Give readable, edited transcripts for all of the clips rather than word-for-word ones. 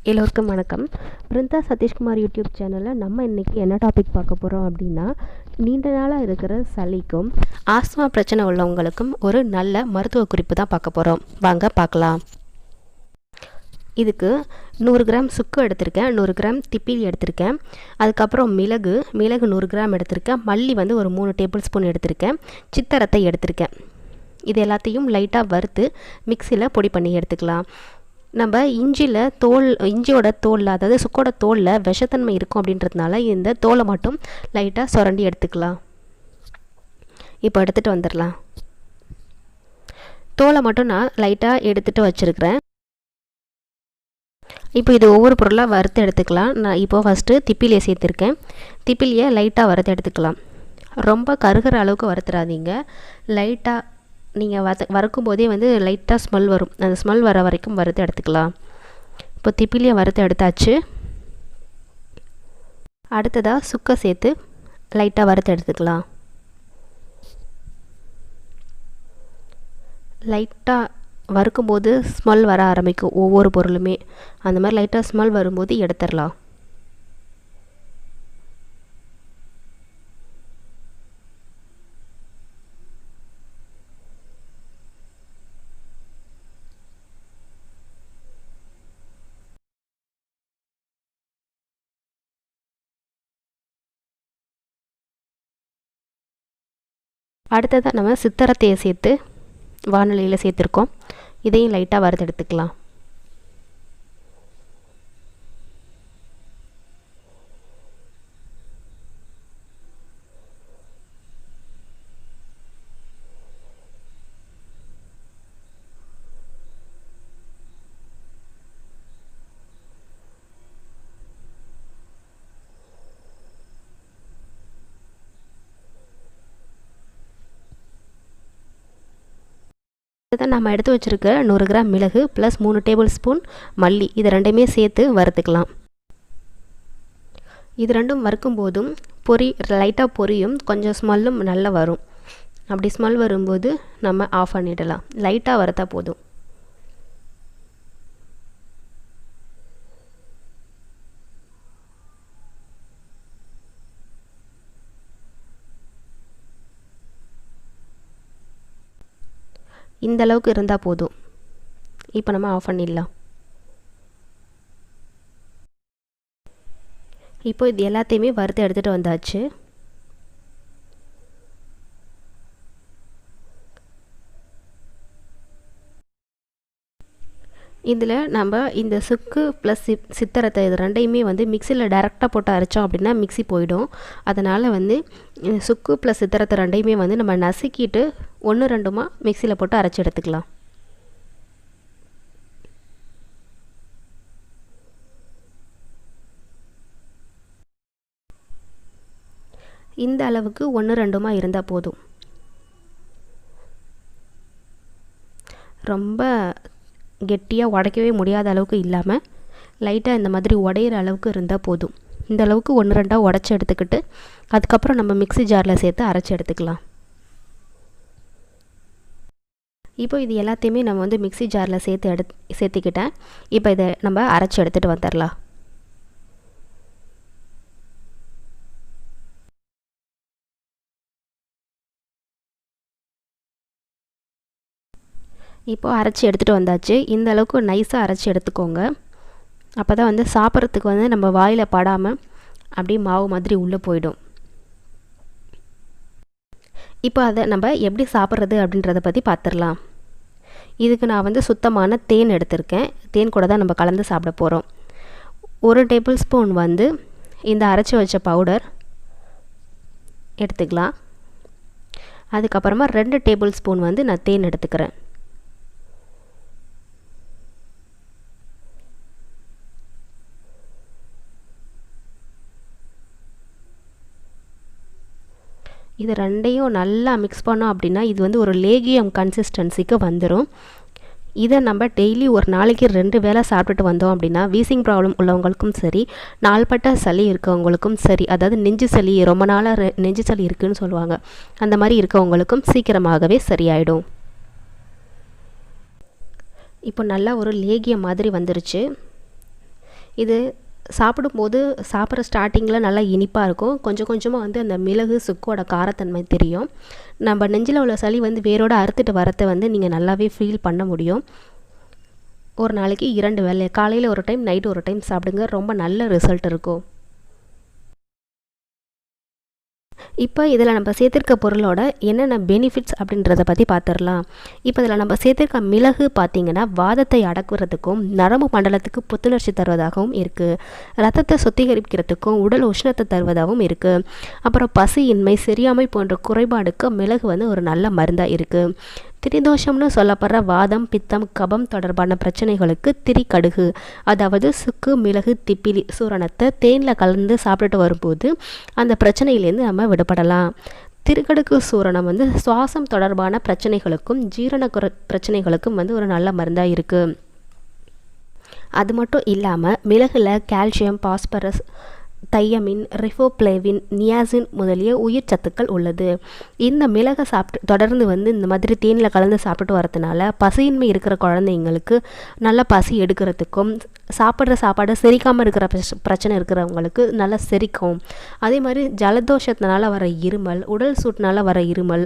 எல்லோருக்கும் வணக்கம். பிருந்தா சதீஷ்குமார் யூடியூப் சேனலில் நம்ம இன்றைக்கி என்ன டாபிக் பார்க்க போகிறோம் அப்படின்னா, நீண்ட நாளாக இருக்கிற சளிக்கும் ஆஸ்துமா பிரச்சனை உள்ளவங்களுக்கும் ஒரு நல்ல மருத்துவ குறிப்பு தான் பார்க்க போகிறோம். வாங்க பார்க்கலாம். இதுக்கு 100 கிராம் சுக்கு எடுத்திருக்கேன், 100 கிராம் திப்பிலி எடுத்திருக்கேன், அதுக்கப்புறம் மிளகு 100 கிராம் எடுத்திருக்கேன், மல்லி ஒரு 3 டேபிள் ஸ்பூன் எடுத்திருக்கேன், சித்தரத்தை எடுத்திருக்கேன். இது எல்லாத்தையும் லைட்டாக வறுத்து மிக்சியில் பொடி பண்ணி எடுத்துக்கலாம். நம்ம இஞ்சியோட தோலில், அதாவது சுக்கோட தோலில் விஷத்தன்மை இருக்கும் அப்படின்றதுனால இந்த தோலை மட்டும் லைட்டாக சுரண்டி எடுத்துக்கலாம். இப்போ எடுத்துகிட்டு வந்துடலாம். தோலை மட்டும் நான் லைட்டாக எடுத்துகிட்டு வச்சுருக்கிறேன். இப்போ இது ஒவ்வொரு பொருளாக வறுத்து எடுத்துக்கலாம். நான் இப்போது ஃபஸ்ட்டு திப்பிலியை சேர்த்துருக்கேன். திப்பிலியை லைட்டாக வறுத்து எடுத்துக்கலாம். ரொம்ப கருகிற அளவுக்கு வறுத்துறாதீங்க. லைட்டாக நீங்கள் வறுக்கும் போதே லைட்டாக ஸ்மெல் வரும். அந்த ஸ்மெல் வர வரைக்கும் வறுத்து எடுத்துக்கலாம். இப்போ திப்பிலியை வறுத்து எடுத்தாச்சு. அடுத்ததாக சுக்கை சேர்த்து லைட்டாக வறுத்து எடுத்துக்கலாம். லைட்டாக வறுக்கும்போது ஸ்மெல் வர ஆரம்பிக்கும் ஒவ்வொரு பொருளுமே. அந்த மாதிரி லைட்டாக ஸ்மெல் வரும்போது எடுத்துடலாம். அடுத்ததாக நம்ம சித்தரத்தையை சேர்த்து வானிலையில் சேர்த்துருக்கோம். இதையும் லைட்டாக வறுத்து எடுத்துக்கலாம். இதை நம்ம எடுத்து வச்சுருக்க 100 கிராம் மிளகு ப்ளஸ் 3 டேபிள் ஸ்பூன் மல்லி, இது ரெண்டையுமே சேர்த்து வறுத்துக்கலாம். இது ரெண்டும் வறுக்கும் போதும் லைட்டாக பொரியும், கொஞ்சம் ஸ்மெல்லும் நல்லா வரும். அப்படி ஸ்மெல் வரும்போது நம்ம ஆஃப் பண்ணிடலாம். லைட்டாக வறுத்தா போதும். இந்த அளவுக்கு இருந்தால் போதும். இப்போ நம்ம ஆஃப் பண்ணிடலாம். இப்போ இது எல்லாத்தையுமே வறுத்து எடுத்துகிட்டு வந்தாச்சு. இதில் நம்ம இந்த சுக்கு ப்ளஸ் சித்தரத்தை இது ரெண்டையுமே மிக்சியில் டைரெக்டாக போட்டு அரைச்சோம் அப்படின்னா மிக்சி போயிடும். அதனால் சுக்கு ப்ளஸ் சித்தரத்தை ரெண்டையுமே நம்ம நசுக்கிட்டு 1-2 மிக்சியில் போட்டு அரைச்சி எடுத்துக்கலாம். இந்த அளவுக்கு 1-2 இருந்தால் போதும். ரொம்ப கெட்டியாக உடைக்கவே முடியாத அளவுக்கு இல்லாமல் லைட்டாக இந்த மாதிரி உடையிற அளவுக்கு இருந்தால் போதும். இந்த அளவுக்கு 1-2 உடச்சி எடுத்துக்கிட்டு அதுக்கப்புறம் நம்ம மிக்சி ஜாரில் சேர்த்து அரைச்சி எடுத்துக்கலாம். இப்போ இது எல்லாத்தையுமே நம்ம மிக்சி ஜாரில் சேர்த்துக்கிட்டேன். இப்போ இதை நம்ம அரைச்சி எடுத்துகிட்டு வந்துடலாம். இப்போது அரைச்சி எடுத்துகிட்டு வந்தாச்சு. இந்த அளவுக்கு நைஸாக அரைச்சி எடுத்துக்கோங்க. அப்போ தான் சாப்பிட்றதுக்கு நம்ம வாயில் படாமல் அப்படியே மாவு மாதிரி உள்ளே போயிடும். இப்போ அதை நம்ம எப்படி சாப்பிட்றது அப்படின்றத பற்றி பார்த்துடலாம். இதுக்கு நான் சுத்தமான தேன் எடுத்திருக்கேன். தேன் கூட தான் நம்ம கலந்து சாப்பிட போகிறோம். 1 டேபிள் ஸ்பூன் இந்த அரைச்சி வச்ச பவுடர் எடுத்துக்கலாம். அதுக்கப்புறமா 2 டேபிள் ஸ்பூன் நான் தேன் எடுத்துக்கிறேன். இது ரெண்டையும் நல்லா மிக்ஸ் பண்ணோம் அப்படின்னா இது ஒரு லேகியம் கன்சிஸ்டன்சிக்கு வந்துடும். இதை நம்ம டெய்லி ஒரு நாளைக்கு 2 வேளை சாப்பிட்டுட்டு வந்தோம் அப்படின்னா வீசிங் ப்ராப்ளம் உள்ளவங்களுக்கும் சரி, நாள்பட்ட சளி இருக்கவங்களுக்கும் சரி, அதாவது நெஞ்சு சளி ரொம்ப நாளாக நெஞ்சு சளி இருக்குதுன்னு சொல்லுவாங்க, அந்த மாதிரி இருக்கவங்களுக்கும் சீக்கிரமாகவே சரியாயிடும். இப்போ நல்லா ஒரு லேகியம் மாதிரி வந்துருச்சு. இது சாப்பிடும்போது சாப்பிட்ற ஸ்டார்டிங்கில் நல்லா இனிப்பாக இருக்கும். கொஞ்சம் கொஞ்சமாக வந்து அந்த மிளகு சுக்கோட காரத்தன்மை தெரியும். நம்ம நெஞ்சில் உள்ள சளி வந்து வேரோடு அறுத்துட்டு வரத்தை வந்து நீங்கள் நல்லாவே ஃபீல் பண்ண முடியும். ஒரு நாளைக்கு 2 வேளை, காலையில் ஒரு டைம், நைட்டு ஒரு டைம் சாப்பிடுங்க. ரொம்ப நல்ல ரிசல்ட் இருக்கும். இப்போ இதில் நம்ம சேர்த்திருக்க பொருளோட என்னென்ன பெனிஃபிட்ஸ் அப்படின்றத பற்றி பார்த்துடலாம். இப்போ இதில் நம்ம சேர்த்திருக்க மிளகு பார்த்திங்கன்னா வாதத்தை அடக்குறதுக்கும் நரம்பு மண்டலத்துக்கு புத்துணர்ச்சி தருவதாகவும் இருக்குது. ரத்தத்தை சுத்திகரிக்கிறதுக்கும் உடல் உஷ்ணத்தை தருவதாகவும் இருக்குது. அப்புறம் பசியின்மை, செரியாமை போன்ற குறைபாடுக்கு மிளகு வந்து ஒரு நல்ல மருந்தாக இருக்குது. திரிதோஷம்னு சொல்லப்படுற வாதம், பித்தம், கபம் தொடர்பான பிரச்சனைகளுக்கு திரிகடுகு, அதாவது சுக்கு, மிளகு, திப்பிலி சூரணத்தை தேனில் கலந்து சாப்பிட்டுட்டு வரும்போது அந்த பிரச்சனையிலேருந்து நம்ம விடுபடலாம். திருக்கடுகு சூரணம் வந்து சுவாசம் தொடர்பான பிரச்சனைகளுக்கும் ஜீரண பிரச்சனைகளுக்கும் வந்து ஒரு நல்ல மருந்தாக இருக்குது. அது மட்டும் இல்லாமல் மிளகுல calcium, phosphorus, thiamine, riboflavin, niacin முதலிய உயிர் சத்துக்கள் உள்ளது. இந்த மிளகை தொடர்ந்து வந்து இந்த மாதிரி தேனில் கலந்து சாப்பிட்டு வரதுனால பசியின்மை இருக்கிற குழந்தைங்களுக்கு நல்ல பசி எடுக்கிறதுக்கும், சாப்பிட்ற சாப்பாடு செரிக்காமல் இருக்கிற பிரச்சனை இருக்கிறவங்களுக்கு நல்லா செரிக்கும். அதே மாதிரி ஜலதோஷத்தினால வர இருமல், உடல் சூட்டினால வர இருமல்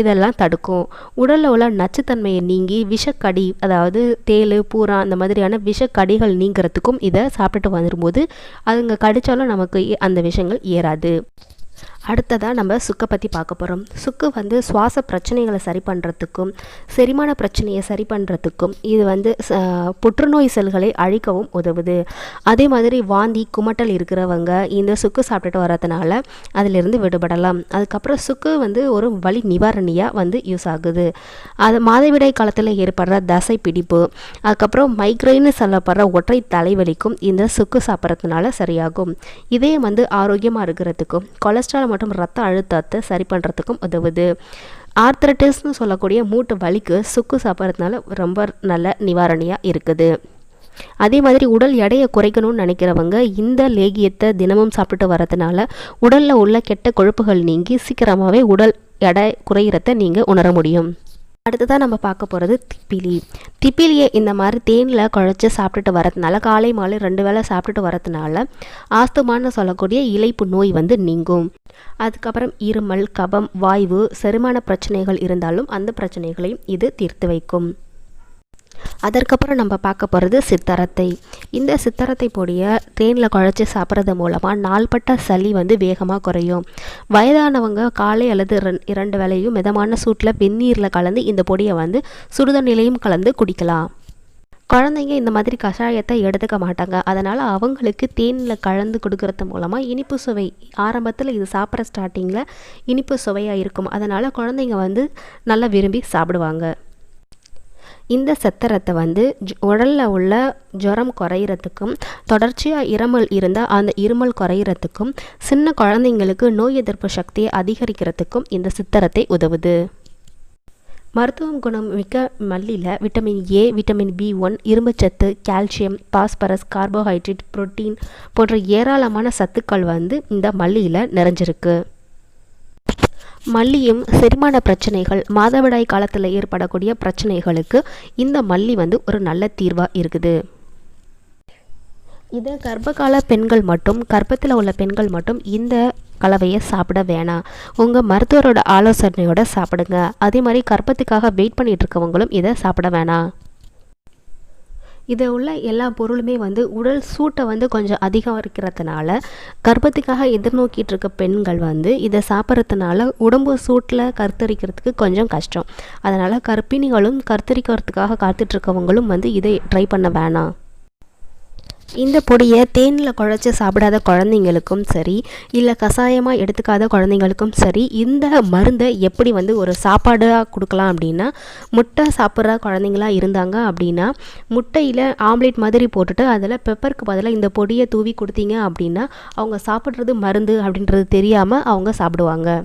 இதெல்லாம் தடுக்கும். உடலில் உள்ள நச்சுத்தன்மையை நீங்கி விஷக்கடி, அதாவது தேள், பூரா அந்த மாதிரியான விஷக்கடிகள் நீங்கிறதுக்கும் இதை சாப்பிட்டுட்டு வந்துடும்போது அதுங்க கடித்தாலும் நமக்கு அந்த விஷயங்கள் ஏறாது. அடுத்ததாக நம்ம சுக்கை பற்றி பார்க்க போகிறோம். சுக்கு வந்து சுவாச பிரச்சனைகளை சரி பண்ணுறதுக்கும் செரிமான பிரச்சனையை சரி பண்ணுறதுக்கும் இது வந்து புற்றுநோய் செல்களை அழிக்கவும் உதவுது. அதே மாதிரி வாந்தி, குமட்டல் இருக்கிறவங்க இந்த சுக்கு சாப்பிட்டுட்டு வரதுனால அதிலிருந்து விடுபடலாம். அதுக்கப்புறம் சுக்கு வந்து ஒரு வலி நிவாரணியாக வந்து யூஸ் ஆகுது. அது மாதவிடாய் காலத்தில் ஏற்படுற தசை பிடிப்பு, அதுக்கப்புறம் மைக்ரைன்னு சொல்லப்படுற ஒற்றை தலைவலிக்கும் இந்த சுக்கு சாப்பிட்றதுனால சரியாகும். இதயம் வந்து ஆரோக்கியமாக இருக்கிறதுக்கும் கொலஸ்ட்ரால் மற்றும் ரத்த அழுத்தத்தை சரி பண்ணுறதுக்கும் உதவுது. ஆர்த்ரட்டிஸ்னு சொல்லக்கூடிய மூட்டு வலிக்கு சுக்கு சாப்பிட்றதுனால ரொம்ப நல்ல நிவாரணியாக இருக்குது. அதே மாதிரி உடல் எடையை குறைக்கணும்னு நினைக்கிறவங்க இந்த லேகியத்தை தினமும் சாப்பிட்டு வரதுனால உடலில் உள்ள கெட்ட கொழுப்புகள் நீங்கி சீக்கிரமாகவே உடல் எடை குறையிறத நீங்கள் உணர முடியும். அடுத்ததாக நம்ம பார்க்க போகிறது திப்பிலி. திப்பிலியை இந்த மாதிரி தேனில் குழச்சி சாப்பிட்டுட்டு வரதுனால காலை மாலை 2 வேளை சாப்பிட்டுட்டு வரதுனால ஆஸ்துமான்னு சொல்லக்கூடிய இளைப்பு நோய் வந்து நீங்கும். அதுக்கப்புறம் இருமல், கபம், வாய்வு, செரிமான பிரச்சனைகள் இருந்தாலும் அந்த பிரச்சனைகளையும் இது தீர்த்து வைக்கும். அதற்கப்புறம் நம்ம பார்க்க போகிறது சித்தரத்தை. இந்த சித்தரத்தை பொடியை தேனில் குழச்சி சாப்பிட்றது மூலமாக நாள்பட்ட சளி வந்து வேகமாக குறையும். வயதானவங்க காலை அல்லது 2 வேளையும் மிதமான சூட்டில் வெந்நீரில் கலந்து இந்த பொடியை வந்து சுடுதண்ணிலையும் கலந்து குடிக்கலாம். குழந்தைங்க இந்த மாதிரி கஷாயத்தை எடுத்துக்க மாட்டாங்க. அதனால் அவங்களுக்கு தேனில் கலந்து கொடுக்கறது மூலமாக இனிப்பு சுவை ஆரம்பத்தில் இது சாப்பிட்ற ஸ்டார்டிங்கில் இனிப்பு சுவையாக இருக்கும். அதனால் குழந்தைங்க வந்து நல்லா விரும்பி சாப்பிடுவாங்க. இந்த சித்தரத்தை வந்து உடலில் உள்ள ஜுரம் குறையிறதுக்கும் தொடர்ச்சியாக இருமல் இருந்தால் அந்த இருமல் குறையிறதுக்கும் சின்ன குழந்தைங்களுக்கு நோய் எதிர்ப்பு சக்தியை அதிகரிக்கிறதுக்கும் இந்த சித்தரத்தை உதவுது. மருத்துவம் குணம் மிக்க மல்லியில் விட்டமின் ஏ, விட்டமின் B1, இரும்புச்சத்து, கால்சியம், பாஸ்பரஸ், கார்போஹைட்ரேட், புரோட்டீன் போன்ற ஏராளமான சத்துக்கள் வந்து இந்த மல்லியில் நிறைஞ்சிருக்கு. மல்லியும் செரிமான பிரச்சனைகள், மாதவிடாய் காலத்தில் ஏற்படக்கூடிய பிரச்சனைகளுக்கு இந்த மல்லி வந்து ஒரு நல்ல தீர்வாக இருக்குது. இதை கர்ப்பகால பெண்கள் மட்டும், கர்ப்பத்தில் உள்ள பெண்கள் மட்டும் இந்த கலவையை சாப்பிட வேணாம். உங்கள் மருத்துவரோட ஆலோசனையோட சாப்பிடுங்க. அதே மாதிரி கர்ப்பத்துக்காக வெயிட் பண்ணிட்டு இருக்கவங்களும் இதை சாப்பிட வேணாம். இதில் உள்ள எல்லா பொருளுமே வந்து உடல் சூட்டை வந்து கொஞ்சம் அதிகம் இருக்கிறதுனால கர்ப்பத்துக்காக எதிர்நோக்கிட்டு இருக்க பெண்கள் வந்து இதை சாப்பிட்றதுனால உடம்பு சூட்டில் கருத்தரிக்கிறதுக்கு கொஞ்சம் கஷ்டம். அதனால் கர்ப்பிணிகளும் கருத்தரிக்கிறதுக்காக காத்துட்ருக்கவங்களும் வந்து இதை ட்ரை பண்ண வேணாம். இந்த பொடியை தேனில் குழச்சி சாப்பிடாத குழந்தைங்களுக்கும் சரி, இல்லை கஷாயமாக எடுத்துக்காத குழந்தைங்களுக்கும் சரி, இந்த மருந்தை எப்படி வந்து ஒரு சாப்பாடாக கொடுக்கலாம் அப்படின்னா, முட்டை சாப்பிட்ற குழந்தைங்களாக இருந்தாங்க அப்படின்னா முட்டையில் ஆம்லேட் மாதிரி போட்டுட்டு அதில் பெப்பருக்கு பதிலாக இந்த பொடியை தூவி கொடுத்தீங்க அப்படின்னா அவங்க சாப்பிட்றது மருந்து அப்படின்றது தெரியாமல் அவங்க சாப்பிடுவாங்க.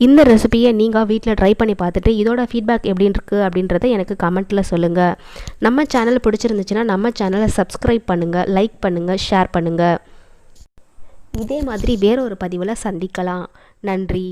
இந்த ரெசிபியை நீங்கள் வீட்டில் ட்ரை பண்ணி பார்த்துட்டு இதோட ஃபீட்பேக் எப்படி இருக்குது அப்படின்றத எனக்கு கமெண்ட்டில் சொல்லுங்கள். நம்ம சேனல் பிடிச்சிருந்துச்சுன்னா நம்ம சேனலை சப்ஸ்கிரைப் பண்ணுங்கள், லைக் பண்ணுங்கள், ஷேர் பண்ணுங்கள். இதே மாதிரி வேற ஒரு பதிவில் சந்திக்கலாம். நன்றி.